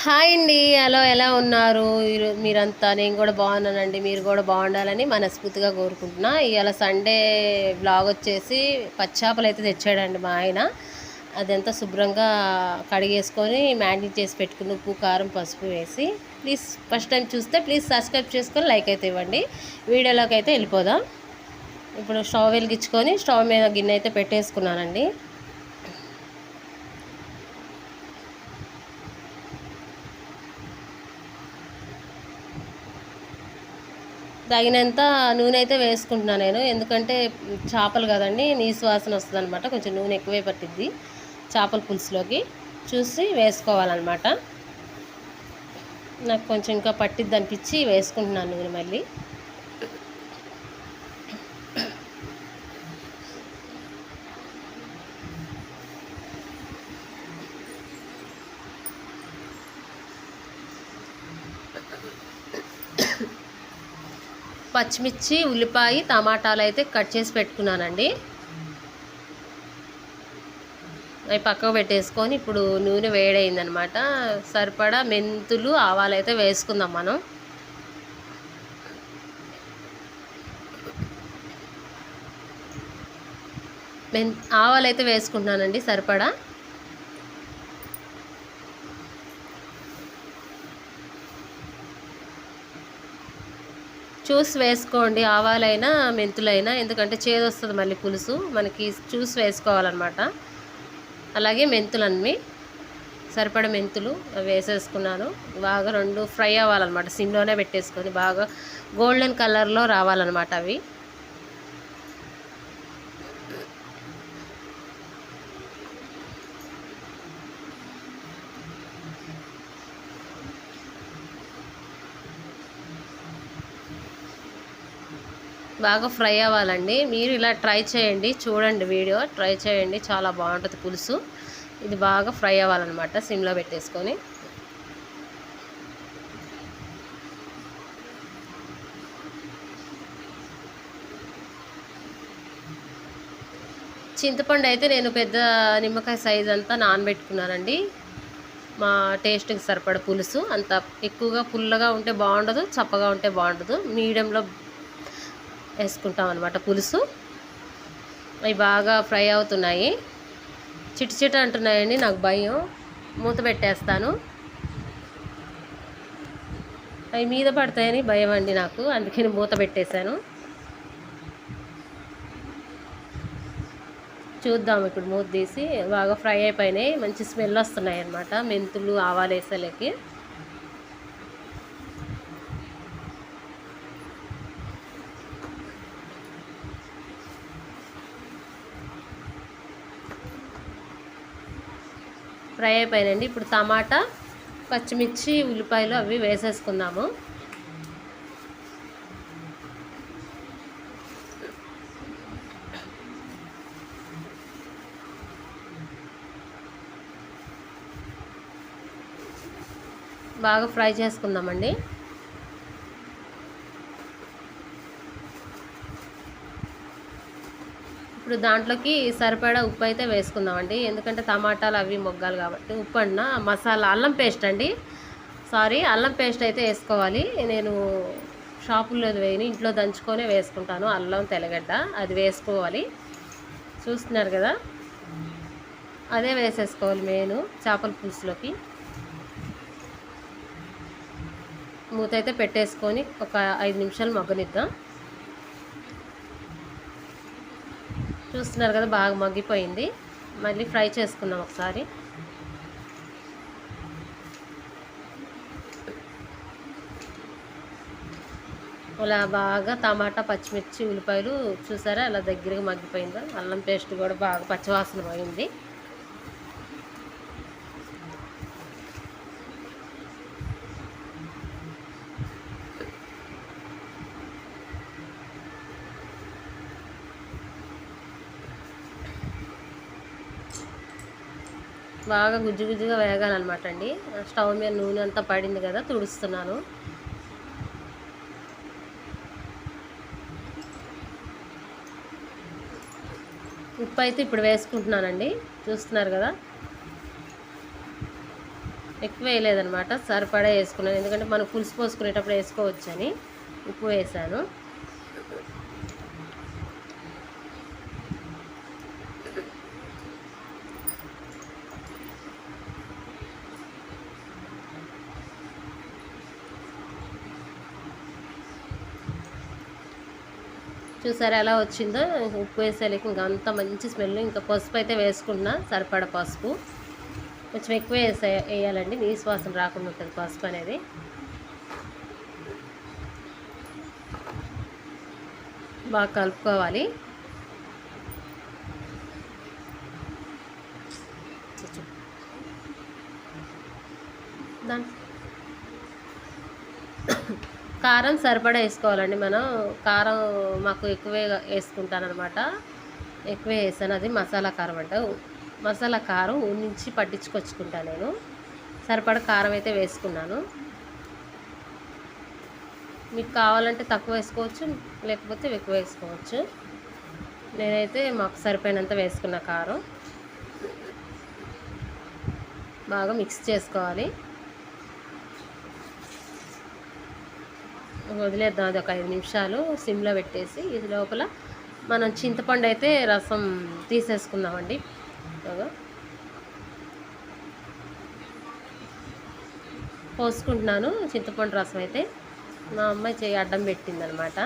Hi అండి. Hello, ఎలా ఉన్నారు? మీరంతా? నేను కూడా బాగున్నానండి. మీరు కూడా బాగుండాలని మనస్ఫూర్తిగా కోరుకుంటున్నా. ఇవాళ సండే బ్లాగ్ వచ్చేసి పచ్చాపలు అయితే తెచ్చాడండి మా ఆయన. అదంతా శుభ్రంగా కడిగేసుకొని మ్యారినేట్ చేసి పెట్టుకుని ఉప్పు కారం పసుపు వేసి. ప్లీజ్ ఫస్ట్ టైం చూస్తే ప్లీజ్ సబ్స్క్రైబ్ చేసుకొని లైక్ అయితే ఇవ్వండి. వీడియోలోకి అయితే వెళ్ళిపోదాం. ఇప్పుడు స్టవ్ వెలిగించుకొని స్టవ్ మీద గిన్నె అయితే పెట్టేసుకున్నానండి. తగినంత నూనె అయితే వేసుకుంటున్నాను నేను. ఎందుకంటే చేపలు కదండి, నీసు వాసన వస్తుంది అనమాట. కొంచెం నూనె ఎక్కువే పట్టిద్ది చేపల పులుసులోకి. చూసి వేసుకోవాలన్నమాట. నాకు కొంచెం ఇంకా పట్టిద్ది అనిపించి వేసుకుంటున్నాను నూనె మళ్ళీ. పచ్చిమిర్చి, ఉల్లిపాయ, టమాటాలు అయితే కట్ చేసి పెట్టుకున్నానండి. అవి పక్కకు పెట్టేసుకొని ఇప్పుడు నూనె వేడైందనమాట. సరిపడా మెంతులు, ఆవాలు అయితే వేసుకుందాం మనం. ఆవాలు అయితే వేసుకుంటున్నానండి సరిపడా. చూసి వేసుకోండి, ఆవాలైనా మెంతులైనా. ఎందుకంటే చేదు వస్తుంది మళ్ళీ పులుసు, మనకి చూసి వేసుకోవాలన్నమాట. అలాగే మెంతులన్నీ సరిపడ మెంతులు వేసేసుకున్నాను. బాగా రెండు ఫ్రై అవ్వాలన్నమాట. సిమ్లోనే పెట్టేసుకొని బాగా గోల్డెన్ కలర్లో రావాలన్నమాట అవి. బాగా ఫ్రై అవ్వాలండి. మీరు ఇలా ట్రై చేయండి, చూడండి వీడియో, ట్రై చేయండి, చాలా బాగుంటుంది పులుసు. ఇది బాగా ఫ్రై అవ్వాలన్నమాట సిమ్లో పెట్టేసుకొని. చింతపండు అయితే నేను పెద్ద నిమ్మకాయ సైజ్ అంతా నానబెట్టుకున్నానండి. మా టేస్ట్కి సరిపడ పులుసు. అంత ఎక్కువగా పుల్లగా ఉంటే బాగుండదు, చప్పగా ఉంటే బాగుండదు. మీడియంలో వేసుకుంటాం అనమాట పులుసు. అవి బాగా ఫ్రై అవుతున్నాయి. చిట అంటున్నాయండి, నాకు భయం. మూత పెట్టేస్తాను. అవి మీద పడతాయని భయం అండి నాకు, అందుకని మూత పెట్టేశాను. చూద్దాం ఇప్పుడు మూత తీసి. బాగా ఫ్రై అయిపోయినాయి, మంచి స్మెల్ వస్తున్నాయి అన్నమాట మెంతులు ఆవాలు వేసేలకి. ఫ్రై అయిపోయినండి. ఇప్పుడు టమాటా, పచ్చిమిర్చి, ఉల్లిపాయలు అవి వేసేసుకుందాము. బాగా ఫ్రై చేసుకుందామండి. ఇప్పుడు దాంట్లోకి సరిపడా ఉప్పు అయితే వేసుకుందామండి. ఎందుకంటే టమాటాలు అవి మొగ్గాలి కాబట్టి. ఉప్పు అన్న మసాలా, అల్లం పేస్ట్ అండి, సారీ, అల్లం పేస్ట్ అయితే వేసుకోవాలి. నేను షాపుల్లో వేయని, ఇంట్లో దంచుకొనే వేసుకుంటాను. అల్లం తెల్లగడ్డ అది వేసుకోవాలి. చూస్తున్నారు కదా, అదే వేసేసుకోవాలి మెయిన్ చేపల పులుసులోకి. మూత అయితే పెట్టేసుకొని ఒక 5 నిమిషాలు మగ్గనిద్దాం. చూస్తున్నారు కదా, బాగా మగ్గిపోయింది. మళ్ళీ ఫ్రై చేసుకుందాం ఒకసారి. అలా బాగా టమాటా, పచ్చిమిర్చి, ఉల్లిపాయలు చూసారా అలా దగ్గరగా మగ్గిపోయిందో. అల్లం పేస్ట్ కూడా బాగా పచ్చివాసన పోయింది. బాగా గుజ్జుగా వేగాలన్నమాట అండి. స్టవ్ మీద నూనె అంతా పడింది కదా, తుడుస్తున్నాను. ఉప్పు అయితే ఇప్పుడు వేసుకుంటున్నానండి. చూస్తున్నారు కదా, ఎక్కువ వేయలేదనమాట, సరిపడా వేసుకున్నాను. ఎందుకంటే మనం పులుసు పోసుకునేటప్పుడు వేసుకోవచ్చని ఉప్పు వేసాను. చూసారా ఎలా వచ్చిందో? ఉప్పు వేసేలేక ఇంకా అంత మంచి స్మెల్. ఇంకా పసుపు అయితే వేసుకున్నా, సరిపడ పసుపు కొంచెం ఎక్కువ వేయాలండి, నీసు వాసన రాకుండా ఉంటుంది పసుపు అనేది. బాగా కలుపుకోవాలి. కారం సరిపడా వేసుకోవాలండి మనం. కారం మాకు ఎక్కువే వేసుకుంటానమాట, ఎక్కువే వేసాను. అది మసాలా కారం అంట. మసాలా కారం నుంచి పట్టించుకొచ్చుకుంటాను నేను. సరిపడా కారం అయితే వేసుకున్నాను. మీకు కావాలంటే తక్కువ వేసుకోవచ్చు, లేకపోతే ఎక్కువ వేసుకోవచ్చు. నేనైతే మాకు సరిపోయినంత వేసుకున్న కారం. బాగా మిక్స్ చేసుకోవాలి. వదిలేద్దాం అది ఒక 5 నిమిషాలు సిమ్లో పెట్టేసి. ఇది లోపల మనం చింతపండు అయితే రసం తీసేసుకుందామండి. పోసుకుంటున్నాను చింతపండు రసం అయితే. మా అమ్మాయి చేయి అడ్డం పెట్టిందనమాట.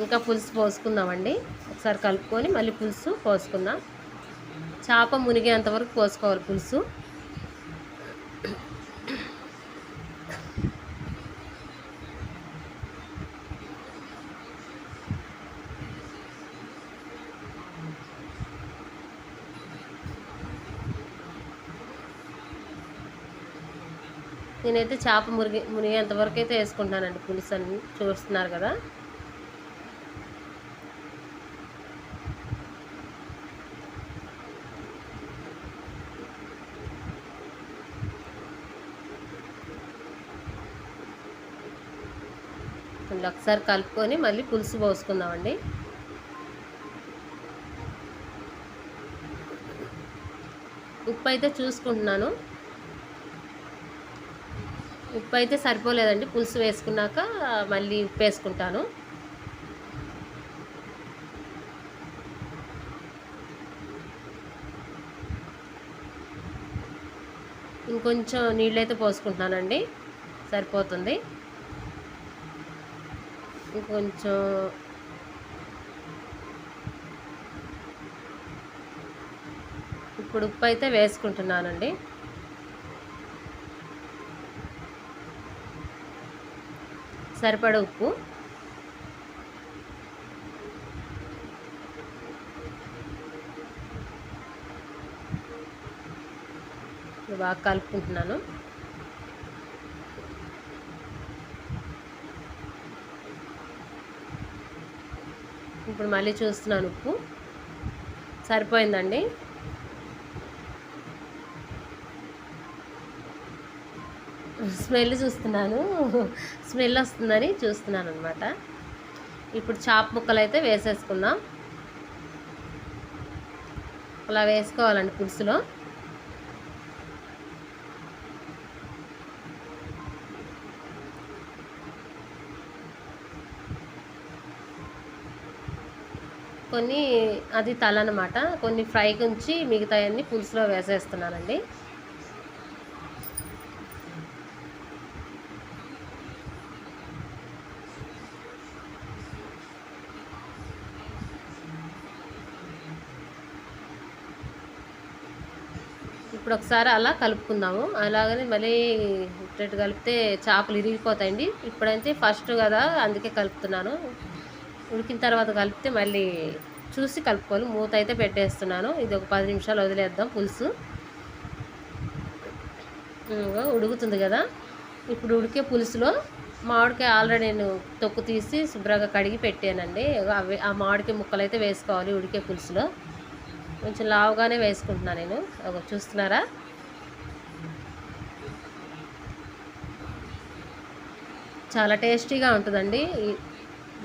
ఇంకా పులుసు పోసుకుందామండి. ఒకసారి కలుపుకొని మళ్ళీ పులుసు పోసుకుందాం. చేప మునిగేంతవరకు పోసుకోవాలి పులుసు. నేనైతే చేప మునిగేంతవరకు అయితే వేసుకుంటున్నానండి పులుసు అని. చూస్తున్నారు కదా? ఒకసారి కలుపుకొని మళ్ళీ పులుసు పోసుకుందామండి. ఉప్పు అయితే చూసుకుంటున్నాను. ఉప్పు అయితే సరిపోలేదండి. పులుసు వేసుకున్నాక మళ్ళీ ఉప్పు వేసుకుంటాను. ఇంకొంచెం నీళ్ళైతే పోసుకుంటున్నానండి, సరిపోతుంది. ఇంకొంచెం ఇప్పుడు ఉప్పు అయితే వేసుకుంటున్నానండి. సరిపడ ఉప్పు. బాగా కలుపుకుంటున్నాను. ఇప్పుడు మళ్ళీ చూస్తున్నాను, ఉప్పు సరిపోయిందండి. స్మెల్ చూస్తున్నాను, స్మెల్ వస్తుందని చూస్తున్నాను అనమాట. ఇప్పుడు చేప ముక్కలు అయితే వేసేసుకుందాం. అలా వేసుకోవాలండి పులుసులో. కొన్ని అది తల అన్నమాట, కొన్ని ఫ్రైకి ఉంచి మిగతాయన్నీ పులుసులో వేసేస్తున్నానండి. ఇప్పుడు ఒకసారి అలా కలుపుకుందాము. అలాగని మళ్ళీ ఇట్లా కలిపితే చేపలు ఇరిగిపోతాయండి. ఇప్పుడైతే ఫస్ట్ కదా, అందుకే కలుపుతున్నాను. ఉడికిన తర్వాత కలిపితే మళ్ళీ చూసి కలుపుకోవాలి. మూత అయితే పెట్టేస్తున్నాను. ఇది ఒక 10 నిమిషాలు వదిలేద్దాం పులుసు. ఉడుకుతుంది కదా. ఇప్పుడు ఉడికే పులుసులో మామిడికాయ ఆల్రెడీ నేను తొక్కు తీసి శుభ్రంగా కడిగి పెట్టానండి. అవి ఆ మామిడికాయ ముక్కలు అయితే వేసుకోవాలి ఉడికే పులుసులో. కొంచెం లావుగానే వేసుకుంటున్నాను నేను. చూస్తున్నారా? చాలా టేస్టీగా ఉంటుందండి. ఈ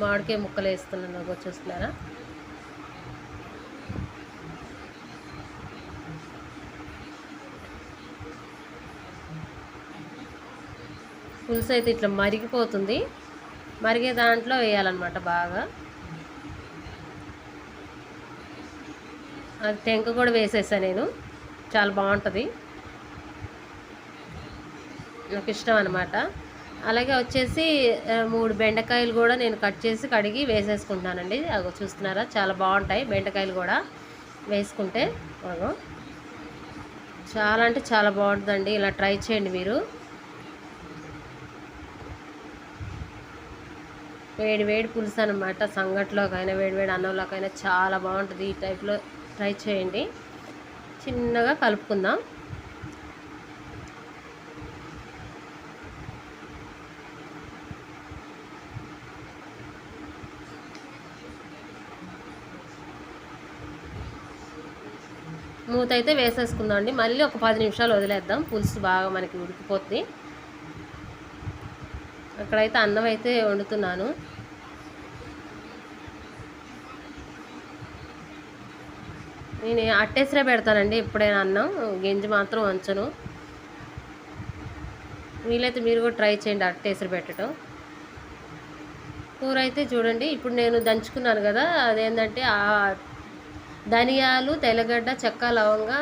మామిడికాయ ముక్కలు వేస్తున్నాను, చూస్తున్నారా? పులుసు అయితే ఇట్లా మరిగిపోతుంది. మరిగే దాంట్లో వేయాలన్నమాట బాగా. అది టెంక కూడా వేసేసా నేను. చాలా బాగుంటుంది, నాకు ఇష్టం అనమాట. అలాగే వచ్చేసి 3 బెండకాయలు కూడా నేను కట్ చేసి కడిగి వేసేసుకుంటున్నానండి. అగో చూస్తున్నారా, చాలా బాగుంటాయి బెండకాయలు కూడా వేసుకుంటే. అగో చాలా అంటే చాలా బాగుంటుందండి, ఇలా ట్రై చేయండి మీరు. వేడి వేడి పులుసు అనమాట, సంగట్లోకైనా వేడి వేడి అన్నంలోకైనా చాలా బాగుంటుంది. ఈ టైప్లో ట్రై చేయండి. చిన్నగా కలుపుకుందాం. మూత అయితే వేసేసుకుందాం అండి. మళ్ళీ ఒక 10 నిమిషాలు వదిలేద్దాం, పులుసు బాగా మనకి ఉడికిపోతుంది. అక్కడైతే అన్నం అయితే వండుతున్నాను. నేను అట్టేసరే పెడతానండి ఎప్పుడైనా అన్నం, గింజ మాత్రం వంచను. వీలైతే మీరు కూడా ట్రై చేయండి అట్టేసరి పెట్టడం. కూర అయితే చూడండి, ఇప్పుడు నేను దంచుకున్నాను కదా, అదేంటంటే ధనియాలు, తెల్లగడ్డ, చెక్క, లవంగా,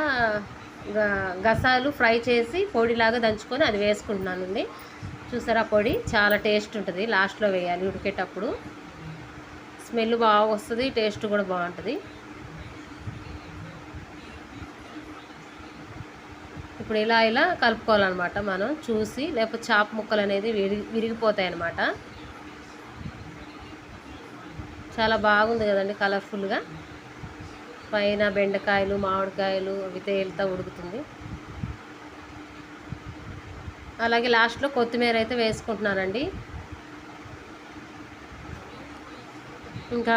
గసాలు ఫ్రై చేసి పొడిలాగా దంచుకొని అది వేసుకుంటున్నానండి. చూసారా, పొడి చాలా టేస్ట్ ఉంటుంది. లాస్ట్లో వేయాలి ఉడికేటప్పుడు, స్మెల్ బాగా వస్తుంది, టేస్ట్ కూడా బాగుంటుంది. ఇప్పుడు ఇలా కలుపుకోవాలన్నమాట మనం చూసి, లేకపోతే చాప ముక్కలు అనేది విరిగిపోతాయి అన్నమాట. చాలా బాగుంది కదండి కలర్ఫుల్గా. పైన బెండకాయలు, మామిడికాయలు అవి తేలుతా ఉడుకుతుంది. అలాగే లాస్ట్లో కొత్తిమీర అయితే వేసుకుంటున్నానండి. ఇంకా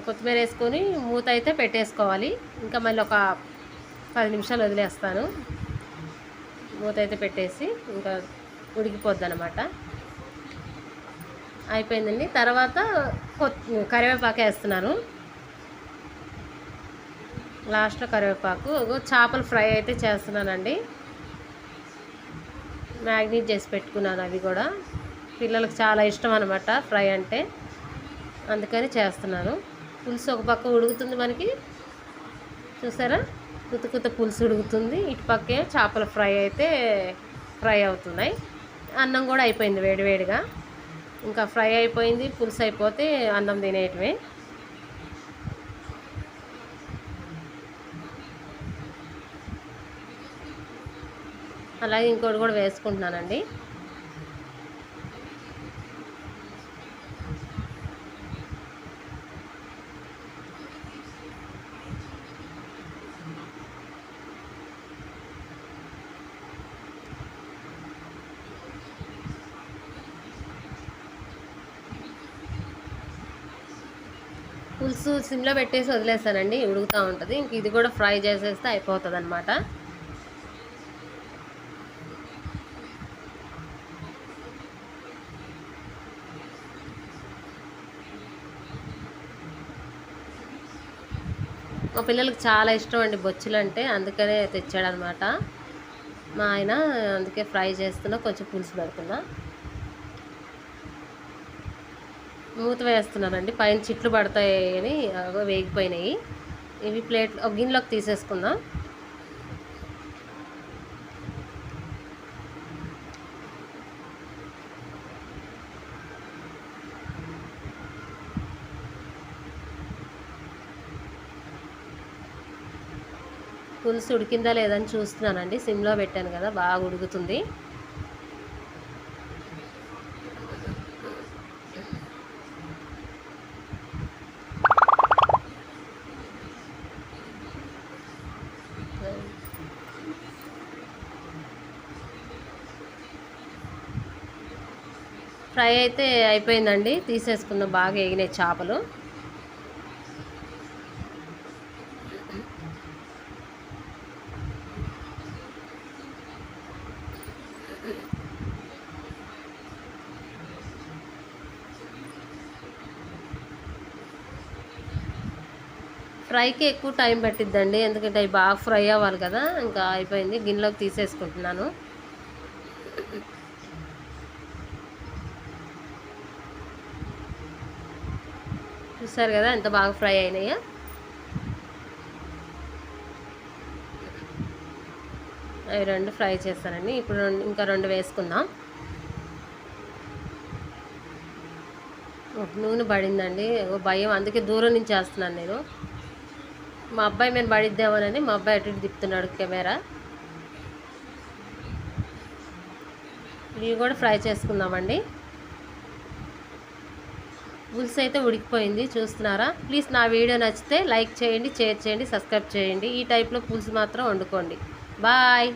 కొత్తిమీర వేసుకొని మూత అయితే పెట్టేసుకోవాలి. ఇంకా మళ్ళీ ఒక 10 నిమిషాలు వదిలేస్తాను. మూత అయితే పెట్టేసి ఇంకా ఉడికిపోద్ది అనమాట. అయిపోయిందండి. తర్వాత కరివేపాకు వేస్తున్నాను. లాస్ట్లో కరివేపాకు. చేపల ఫ్రై అయితే చేస్తున్నానండి. మ్యాగ్నేట్ చేసి పెట్టుకున్నాను, అవి కూడా పిల్లలకు చాలా ఇష్టం అనమాట ఫ్రై అంటే, అందుకని చేస్తున్నాను. పులుసు ఒక పక్క ఉడుకుతుంది మనకి, చూసారా, కుత్త పులుసు ఉడుకుతుంది. ఇటు పక్కే చేపల ఫ్రై అయితే ఫ్రై అవుతున్నాయి. అన్నం కూడా అయిపోయింది వేడివేడిగా. ఇంకా ఫ్రై అయిపోయింది, పులుసు అయిపోతే అన్నం తినేయటమే. అలాగే ఇంకోటి కూడా వేసుకుంటున్నానండి. పులుసు సిమ్లో పెట్టేసి వదిలేస్తానండి, ఉడుకుతూ ఉంటుంది. ఇంక ఇది కూడా ఫ్రై చేసేస్తే అయిపోతుంది అనమాట. మా పిల్లలకు చాలా ఇష్టం అండి బొచ్చులు అంటే, అందుకనే తెచ్చాడనమాట మా ఆయన. అందుకే ఫ్రై చేస్తున్నా, కొంచెం పులుసు పెడుతున్నా. మూత వేస్తున్నానండి, పైన చిట్లు పడతాయి అని వేగిపోయినాయి. ఇవి ప్లేట్ ఒక గిన్నెలోకి తీసేసుకుందాం. పులుసు ఉడికిందా లేదని చూస్తున్నానండి, సిమ్లో పెట్టాను కదా, బాగా ఉడుకుతుంది. ఫ్రై అయితే అయిపోయిందండి, తీసేసుకుందాం. బాగా ఎగినాయి చేపలు. ఫ్రైకి ఎక్కువ టైం పట్టిద్దండి, ఎందుకంటే అవి బాగా ఫ్రై అవ్వాలి కదా. ఇంకా అయిపోయింది, గిన్నెలోకి తీసేసుకుంటున్నాను. చూసారు కదా ఎంత బాగా ఫ్రై అయినాయో. అవి 2 ఫ్రై చేస్తానండి. ఇప్పుడు ఇంకా 2 వేసుకుందాం. నూనె పడిందండి. భయం, అందుకే దూరం నుంచి వేస్తున్నాను నేను. మా అబ్బాయి మీద పడిద్దామనని మా అబ్బాయి అటు ఇటు తిప్పుతున్నాడు కెమెరా. ఇవి కూడా ఫ్రై చేసుకుందామండి. పులుసు అయితే ఉడికిపోయింది, చూస్తున్నారా? ప్లీజ్ నా వీడియో నచ్చితే లైక్ చేయండి, షేర్ చేయండి, సబ్స్క్రైబ్ చేయండి. ఈ టైప్లో పులుసు మాత్రం వండుకోండి. బాయ్.